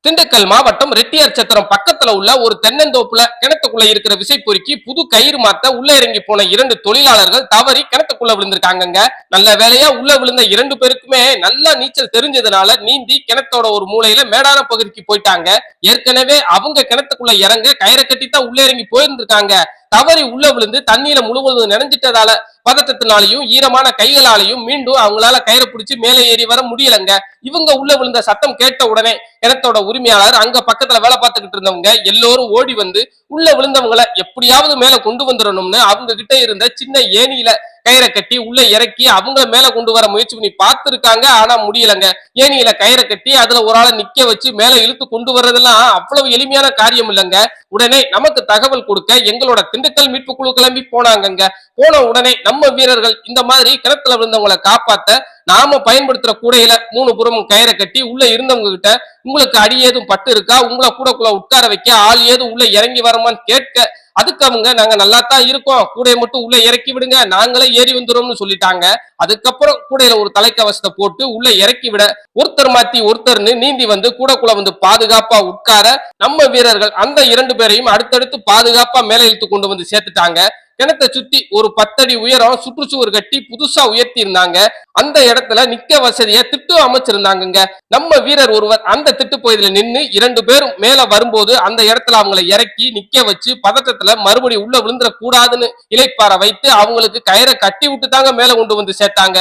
திண்டுக்கல் மாவட்டம் ரெட்டியார் சத்திரம் பக்கத்துல உள்ள ஒரு தென்னந்தோப்புல கிணத்துக்குள்ள இருக்கிற விசைப்பொறிக்கு புது கயிறு மாத்த உள்ள இறங்கி போன 2 தொழிலாளர்கள் தவறி கிணத்துக்குள்ள விழுந்திருக்காங்க. நல்ல வேலையா உள்ள விழுந்த 2 பேருக்குமே நல்லா நீச்சல் தெரிஞ்சதுனால நீந்தி கிணத்தோட ஒரு மூலையில மேடான பகுதிக்கு போயிட்டாங்க. ஏற்கனவே அவங்க கிணத்துக்குள்ள இறங்க கயிறை கட்டித்தான் உள்ள இறங்கி போயிருந்திருக்காங்க. தவறி உள்ள விழுந்து தண்ணீர முழுவதும் நினைஞ்சிட்டதால பதட்டத்தினாலையும் ஈரமான கைகளாலையும் மீண்டும் அவங்களால கயிறை பிடிச்சு மேலே ஏறி வர முடியலங்க. இவங்க உள்ள விழுந்த சத்தம் கேட்ட உடனே கிணத்தோட உரிமையாளர் அங்க பக்கத்துல வேலை பார்த்துக்கிட்டு இருந்தவங்க எல்லோரும் ஓடி வந்து உள்ள விழுந்தவங்களை எப்படியாவது மேல கொண்டு வந்துடணும்னு அவங்க கிட்ட இருந்த சின்ன ஏணியில கயிறை கட்டி உள்ள இறக்கி அவங்கள மேல கொண்டு வர முயற்சி பண்ணி பார்த்திருக்காங்க. ஆனா முடியலங்க. ஏணியில கயிறை கட்டி அதுல ஒரு ஆளை நிக்க வச்சு மேல இழுத்து கொண்டு வர்றதெல்லாம் அவ்வளவு எளிமையான காரியம் இல்லைங்க. உடனே நமக்கு தகவல் கொடுக்க எங்களோட திண்டுக்கல் மீட்பு குழு கிளம்பி போனாங்க. போன உடனே நம்ம வீரர்கள் இந்த மாதிரி கிணத்துல விழுந்தவங்களை காப்பாத்த நாம பயன்படுத்துற கூடையில 3 புறமும் கயிறை கட்டி உள்ள இருந்தவங்க கிட்ட உங்களுக்கு அடி ஏதும் பட்டு இருக்கா, உங்களை கூடக்குள்ள உட்கார வைக்க ஆள் ஏதும் உள்ள இறங்கி வரமான்னு கேட்க அதுக்கு அவங்க நாங்க நல்லாத்தான் இருக்கோம், கூடையை மட்டும் உள்ள இறக்கி விடுங்க, நாங்களே ஏறி வந்துடும்னு சொல்லிட்டாங்க. அதுக்கப்புறம் கூடையில ஒரு தலைக்கவசத்தை போட்டு உள்ள இறக்கி விட ஒருத்தர் மாத்தி ஒருத்தர்னு நீந்தி வந்து கூடக்குள்ள வந்து பாதுகாப்பா உட்கார நம்ம வீரர்கள் அந்த 2 பேரையும் அடுத்தடுத்து பாதுகாப்பா மேல இழுத்து கொண்டு வந்து சேர்த்துட்டாங்க. கிணத்தை சுத்தி ஒரு 10 அடி உயரம் சுற்றுச்சுவர் கட்டி புதுசா உயர்த்தி இருந்தாங்க. அந்த இடத்துல நிக்க வசதியா திட்டு அமைச்சிருந்தாங்க. நம்ம வீரர் ஒருவர் அந்த திட்டு பகுதியில நின்று 2 பேரும் மேல வரும்போது அந்த இடத்துல அவங்களை இறக்கி நிக்க வச்சு பதட்டத்துல மறுபடியும் உள்ள விழுந்துட கூடாதுன்னு இலைப்பார வைத்து அவங்களுக்கு கயிறை கட்டி விட்டு தாங்க மேல கொண்டு வந்து சேர்த்தாங்க.